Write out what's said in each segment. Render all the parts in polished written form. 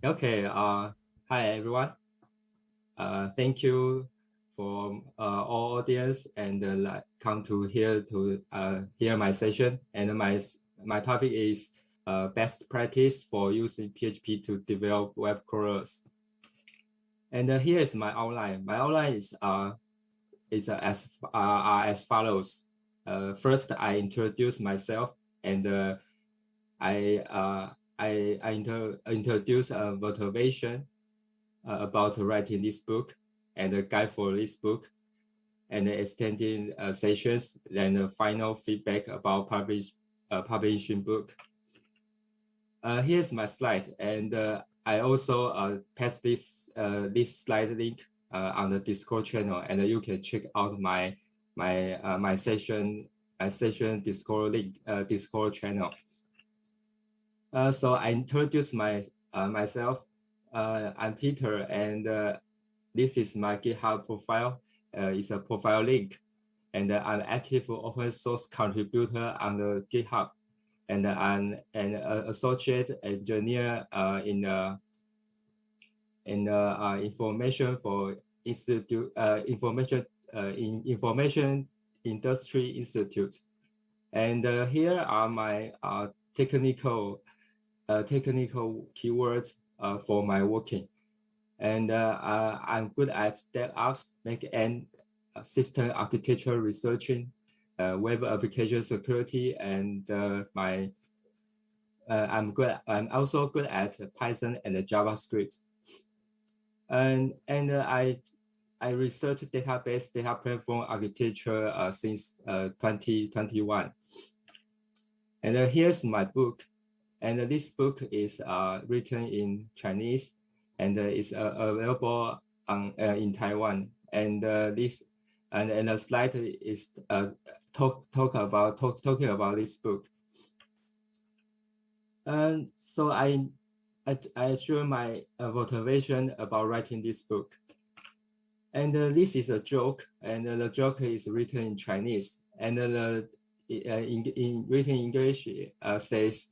Okay. Hi everyone. Thank you for all audience and come to hear my session. And my topic is best practice for using PHP to develop web crawlers. And here is my outline. My outline is as follows. First, I introduce myself, and I introduce a motivation about writing this book and a guide for this book, and extending sessions, then the final feedback about publishing book. Here's my slide, and I also paste this slide link on the Discord channel, and you can check out my session Discord link Discord channel. So I introduce myself. I'm Peter, and this is my GitHub profile. It's a profile link, and I'm active open source contributor on the GitHub, and I'm an associate engineer in information for institute information industry institute, and here are my technical keywords for my working. And I'm good at DevOps, back-end system architecture researching, web application security, and I'm also good at Python and JavaScript. And I research database data platform architecture since 2021. And here's my book. And this book is written in Chinese, and is available in Taiwan. And and the slide is talking about this book. And so I share my motivation about writing this book. And this is a joke, and the joke is written in Chinese, and in written English says,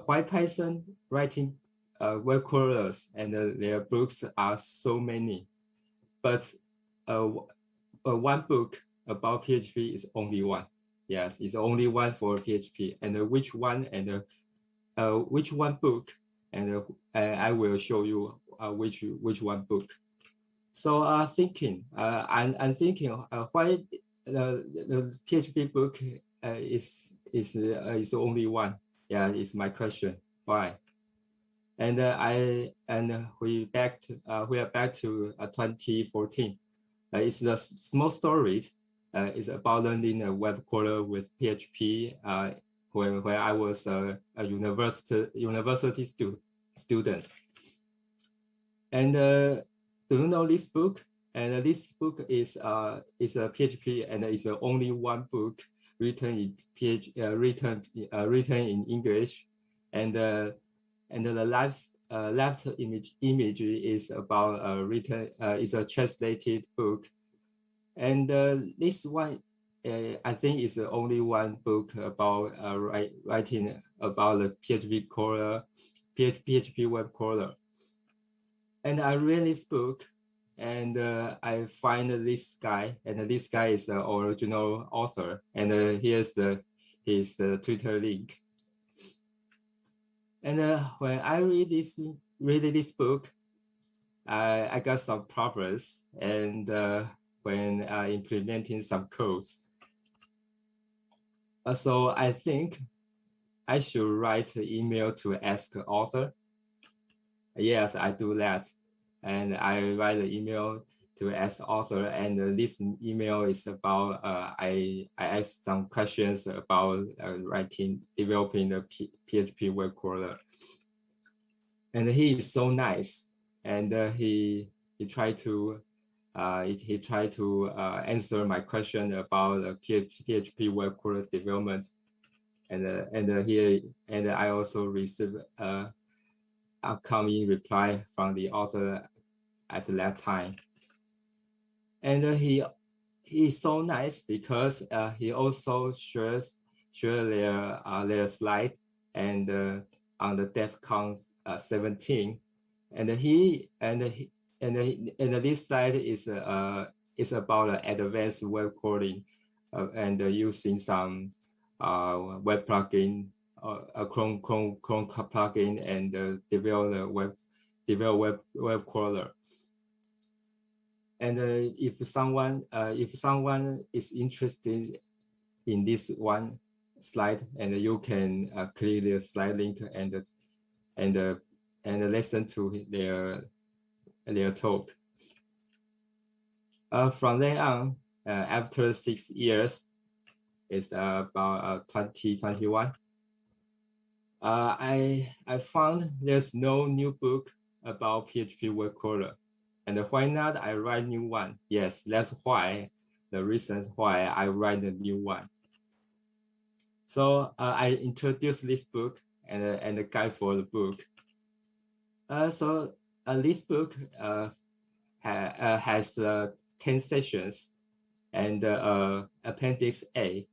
why Python writing web crawlers and their books are so many, but one book about PHP is only one. Yes, it's only one for PHP, and which one and which one book, and I will show you which one book. So I'm thinking why the PHP book is only one. Yeah, it's my question. Why? And we are back to 2014. It's the small story. It's about learning a web crawler with PHP. Where I was a university student. And do you know this book? And this book is a PHP, and it's the only one book written in written in English, and the left image is about written is a translated book, and this one I think is the only one book about writing about the PHP crawler, PHP web crawler, and I read this book. And I find this guy, and this guy is the original author. And here's his Twitter link. And when I read this book, I got some problems. And when implementing some codes, so I think I should write an email to ask the author. Yes, I do that. And I write an email to ask author, and this email is about I asked some questions about developing the PHP web crawler, and he is so nice, and he tried to answer my question about PHP web crawler development, and I also received upcoming reply from the author at that time. And he's so nice because he also shares their slide, and on the DEFCON 17, this slide is about advanced web crawling and using some web plugin, Chrome plugin, and develop web crawler. And if someone is interested in this one slide, and you can click the slide link and listen to their talk. From then on, after 6 years, it's about 2021. I found there's no new book about PHP Web Crawler, and why not I write new one? Yes, that's why the reasons why I write the new one. So I introduced this book and the guide for the book. So this book has 10 sessions and Appendix A.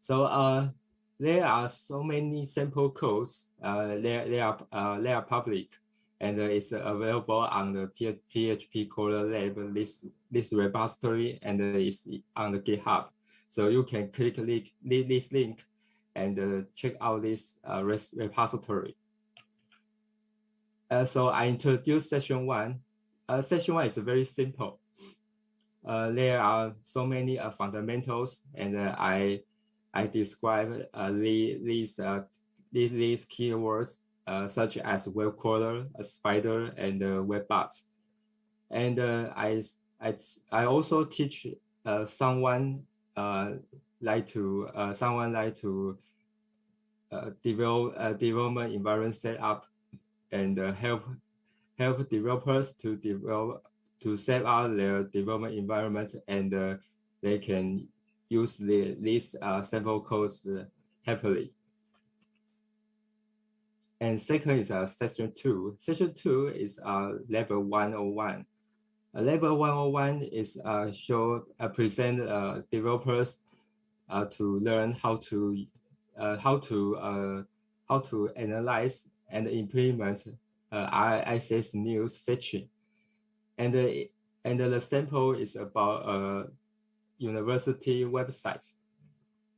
So there are so many sample codes. They are public, and it's available on the PHP Crawler Lab this repository, and it's on the GitHub. So you can click this link and check out this repository. So I introduced session 1. Session 1 is very simple. There are so many fundamentals, and I describe these keywords such as web crawler, a spider, and webbot. And I also teach someone like to develop development environment setup, and help developers to set up their development environment, and they can use these sample codes happily. And second is session 2. Session 2 is level 101. Level 101 is present developers to learn how to analyze and implement RSS news fetching, and the sample is about university websites,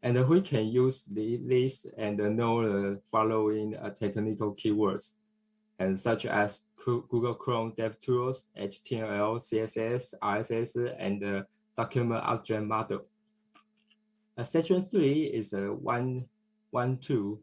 and we can use this and know the following technical keywords, and such as Google Chrome DevTools, HTML, CSS, RSS, and document object model. Section 3 is a 112.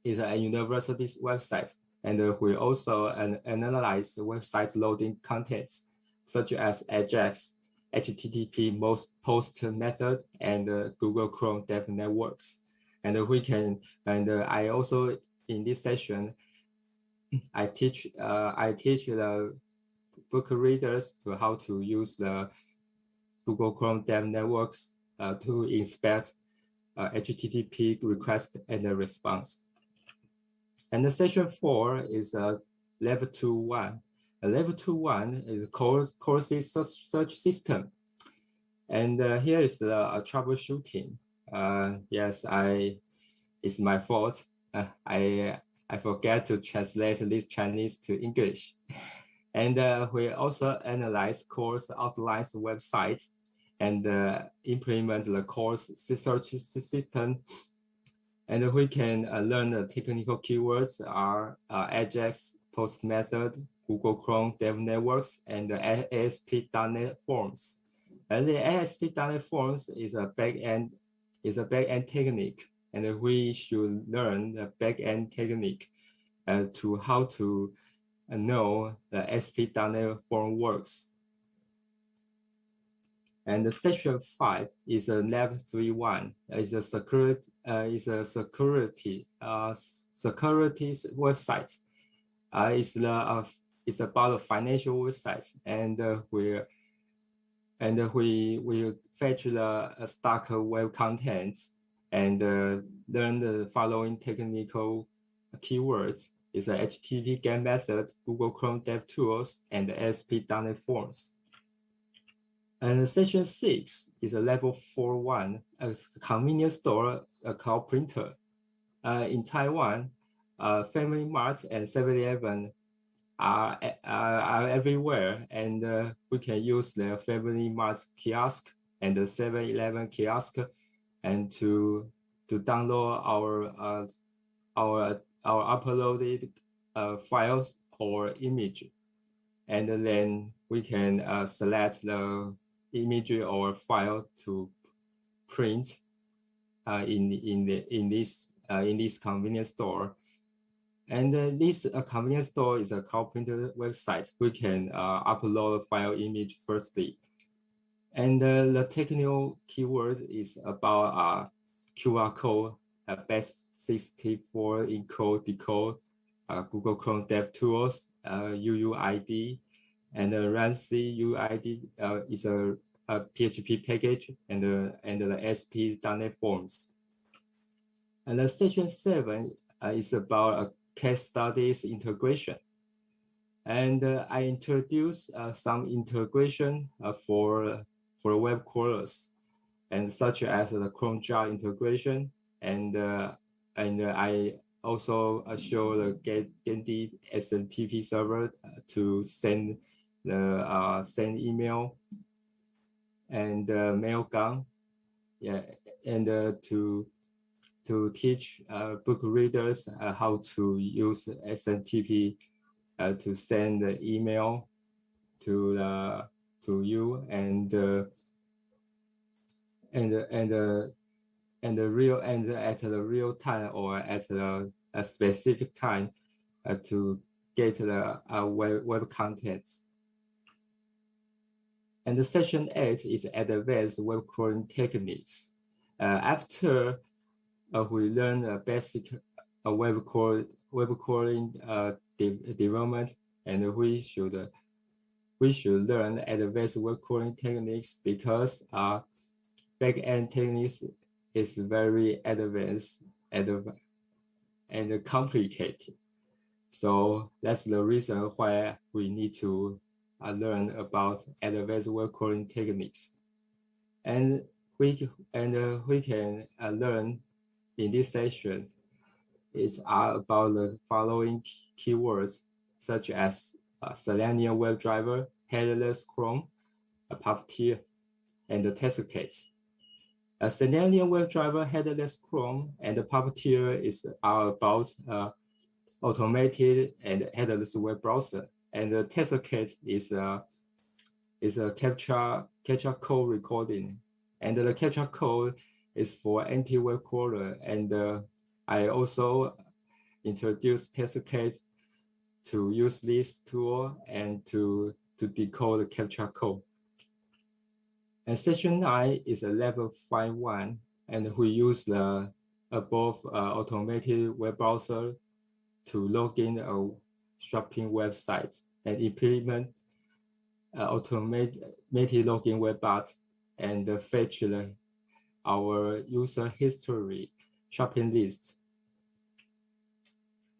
Is a university's website, and we also analyze website loading contents such as AJAX, HTTP post method, and Google Chrome Dev Networks. And I also in this session I teach the book readers to how to use the Google Chrome Dev Networks to inspect HTTP request and the response. And the session 4 is level 2.1. Level 2.1 is courses search system. And here is the troubleshooting. Yes, it's my fault. I forget to translate this Chinese to English. And we also analyze course outlines website and implement the course search system. And we can learn the technical keywords are AJAX, post method, Google Chrome Dev Networks, and the ASP.NET Forms. And the ASP.NET Forms is a back-end technique, and we should learn the back-end technique to how to know the ASP.NET Form works. And the section 5 is a level 3.1. Is a securities website. It's about a financial website, and we fetch the stock web contents and learn the following technical keywords. It's a HTTP GET method, Google Chrome DevTools, and ASP.NET Forms. And section 6 is a level 4.1, a convenience store, a cloud printer. In Taiwan, Family Mart and 7-Eleven are everywhere, and we can use the Family Mart kiosk and the 7-Eleven kiosk, and to download our uploaded files or image, and then we can select the image or file to print in this convenience store. And this convenience store is a cloud printer website. We can upload file image firstly. And the technical keyword is about QR code, base64 encode decode, Google Chrome DevTools, UUID, and RANC UUID is a PHP package, and the SP.NET Forms. And the section 7 is about case studies integration. And I introduced some integration for web crawlers, and such as the Chrome jar integration, and I also show the Gandhi SMTP server to send the send email, and MailGun, yeah, and to teach book readers how to use SMTP to send the email to you, and at the real time or at a specific time to get the web contents. And the section 8 is advanced web crawling techniques. After we learn a basic web crawling development, and we should learn advanced web crawling techniques, because back-end techniques is very advanced and complicated. So that's the reason why we need to learn about advanced web crawling techniques. And we can learn in this session is about the following keywords, such as Selenium WebDriver, headless Chrome, a Puppeteer, and the test case. Selenium WebDriver, headless Chrome, and the Puppeteer are about automated and headless web browser, and the test case is a captcha code recording, and the captcha code is for anti-web crawler, and I also introduced test case to use this tool and to decode the captcha code. And section 9 is a level 5.1, and we use the above automated web browser to log in a shopping website and implement automated login webbot, and fetch our user history shopping list.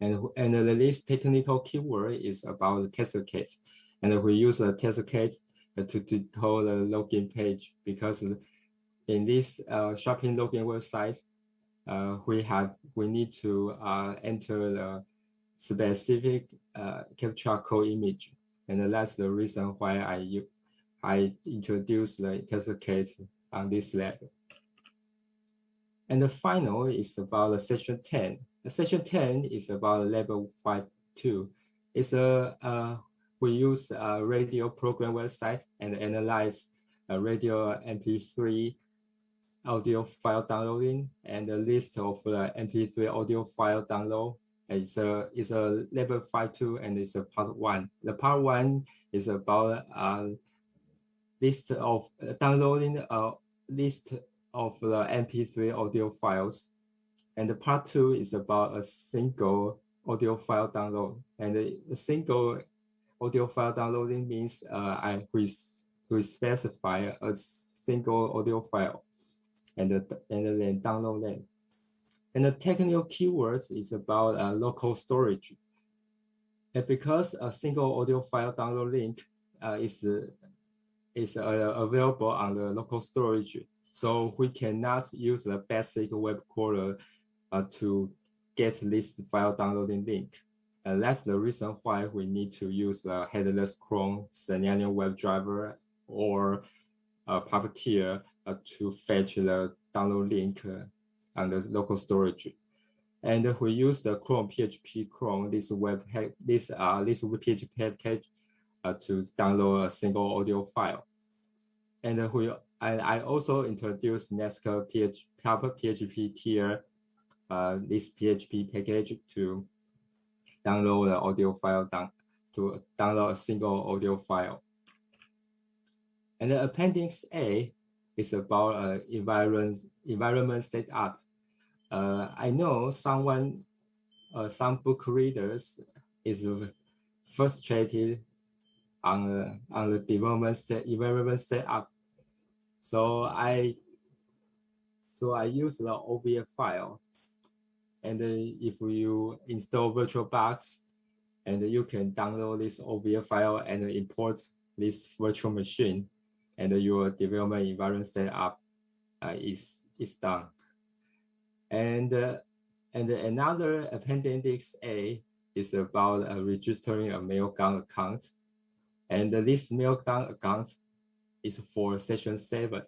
And the list technical keyword is about the test case, and we use a test case to decode the login page, because in this shopping login website, we need to enter the specific captcha code image, and that's the reason why I introduced the test case on this level. And the final is about the section 10. The section 10 is about level 5.2. It's we use a radio program website and analyze a radio MP3 audio file downloading, and a list of the MP3 audio file download. It's a level 5.2, and it's a part 1. The part 1 is about list of downloading a list of the MP3 audio files, and the part 2 is about a single audio file download. And a single audio file downloading means we specify a single audio file and then download them. And the technical keywords is about local storage. And because a single audio file download link is available on the local storage, so we cannot use the basic web crawler to get this file downloading link. That's the reason why we need to use the headless Chrome, Selenium WebDriver, or Puppeteer to fetch the download link on the local storage. And we use the Chrome PHP Chrome, this PHP package to download a single audio file. And I also introduced Nesca PHP tier, this PHP package to download the audio file to download a single audio file. And the Appendix A is about environment setup. I know some book readers is frustrated on the environment setup. So I use the OVA file, and if you install VirtualBox, and you can download this OVA file and import this virtual machine, and your development environment setup is done. And another Appendix A is about registering a MailGun account, and this MailGun account is for session 7.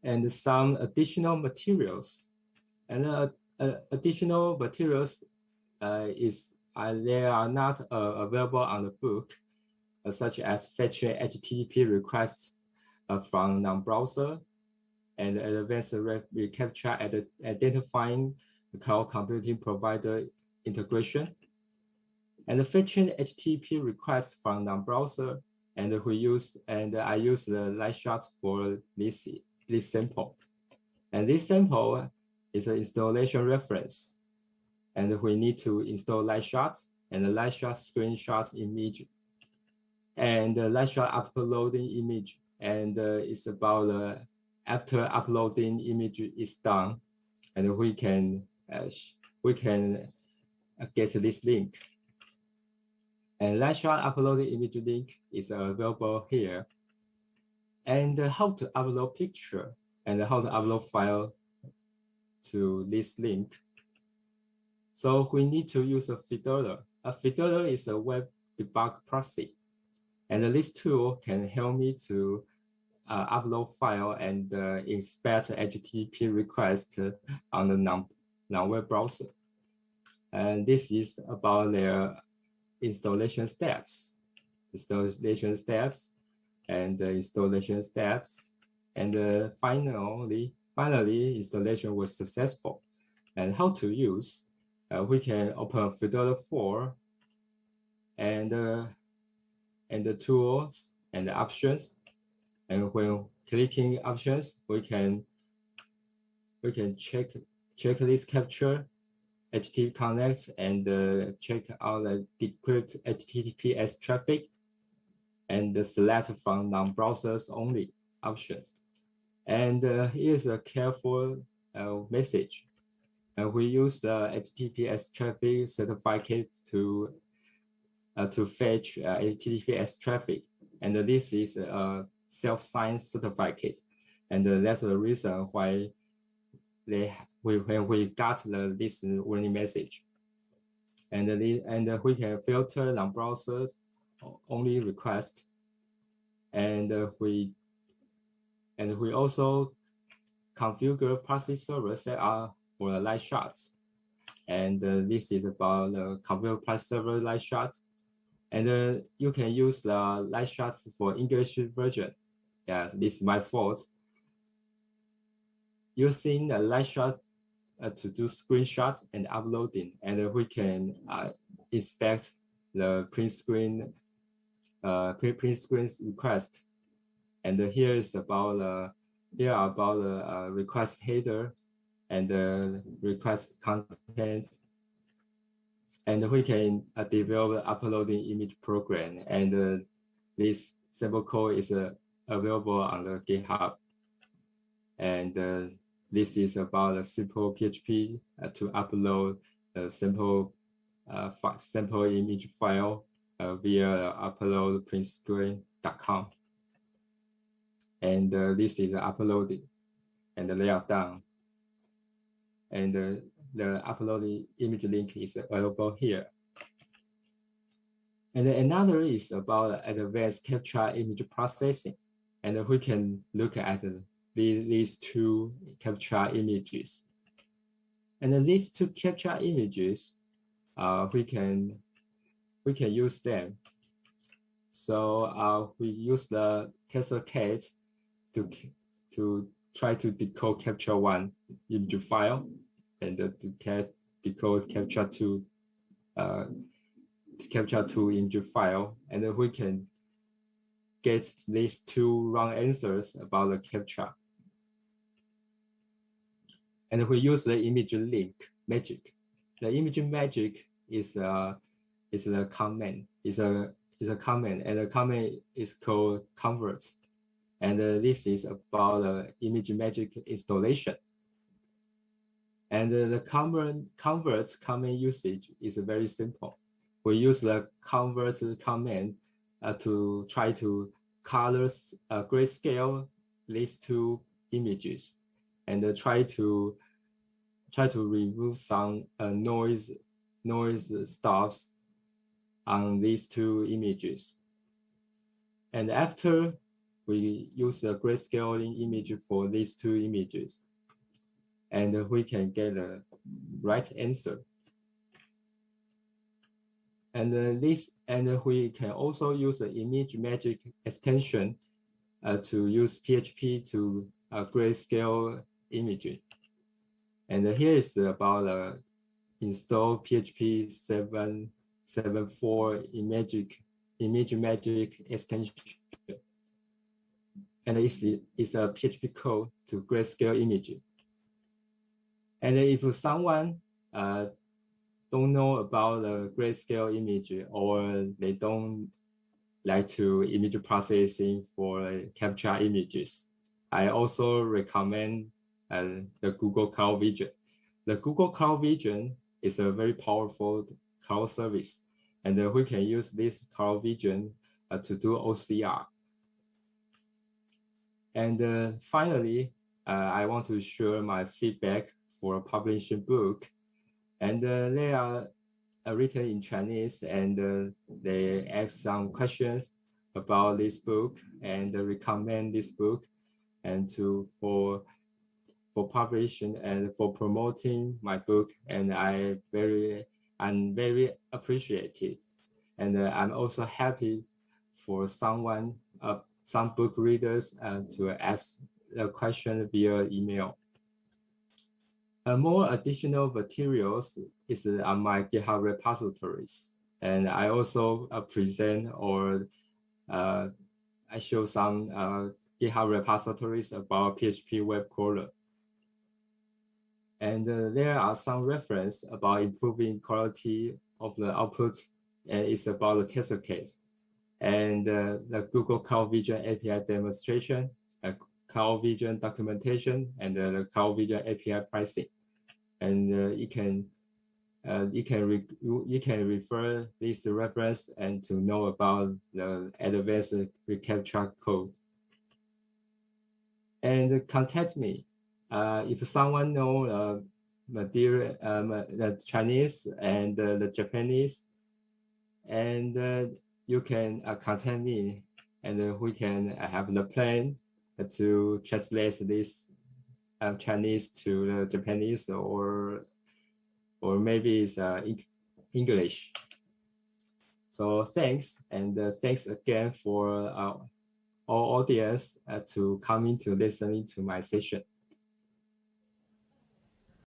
And some additional materials. And additional materials they are not available on the book, such as fetching HTTP requests from non-browser, and advanced reCAPTCHA at identifying the cloud computing provider integration, and fetching HTTP requests from non-browser. And I use the Lightshot for this sample. And this sample is an installation reference. And we need to install Lightshot and the Lightshot screenshot image, and the Lightshot uploading image. And it's about after uploading image is done, and we can get this link. And Lightshot uploading image link is available here. And how to upload picture and how to upload file to this link. So we need to use a Fiddler. A Fiddler is a web debug proxy, and this tool can help me to upload file and inspect HTTP request on the non-web browser. And this is about their installation steps, and finally installation was successful. And how to use? We can open Fiddler 4 and the tools and the options. And when clicking options, we can check this capture HTTP connect and check out the decrypt HTTPS traffic, and select from non-browsers only options. And here's a careful message. And we use the HTTPS traffic certificate to fetch HTTPS traffic, and this is a self-signed certificate, and that's the reason why when we got this warning message. And we can filter non-browsers only request, and we also configure proxy server setup for the Lightshot. And this is about the configure proxy server Lightshot. And you can use the Lightshot for English version. Yeah, this is my fault. Using the Lightshot to do screenshot and uploading, and we can inspect the print screen request. And here is about the request header and the request content. And we can develop uploading image program, and this sample code is available on the GitHub. And this is about a simple PHP to upload a simple image file via upload.printscreen.com. And this is uploaded, and they are done. and the uploaded image link is available here. And another is about advanced capture image processing. And we can look at these two capture images. And these two capture images, we can use them. So we use the TensorCat to try to decode capture 1 image file, and to decode capture 2 image file, and then we can get these two wrong answers about the capture. And we use the image link magic. The image magic is a command. Is a command, and the command is called convert. And this is about the image magic installation. And the convert command usage is very simple. We use the convert command to try to grayscale these two images, and try to remove some noise stuffs on these two images. And after we use the grayscaling image for these two images, and we can get the right answer. And we can also use the image magic extension to use PHP to grayscale image. And here is about install PHP 7.7.4 image magic extension. And it's a PHP code to grayscale image. And if someone don't know about the grayscale image, or they don't like to image processing for capture images, I also recommend the Google Cloud Vision. The Google Cloud Vision is a very powerful cloud service, and we can use this Cloud Vision to do OCR. And finally, I want to share my feedback for publishing book. And they are written in Chinese, and they ask some questions about this book, and recommend this book, and for publishing and for promoting my book. And I'm very appreciated, and I'm also happy for some book readers to ask the question via email. More additional materials is on my GitHub repositories, and I also present or I show some GitHub repositories about PHP Web Crawler. And there are some reference about improving quality of the output, and it's about the TensorCat, and the Google Cloud Vision API demonstration, Cloud Vision documentation, and the Cloud Vision API pricing. And you can refer this reference and to know about the advanced reCAPTCHA code. And contact me if someone know the Chinese and the Japanese, and you can contact me, and we can have the plan to translate this Chinese to the Japanese, or maybe it's English. So thanks, and thanks again for our audience to coming to listening to my session.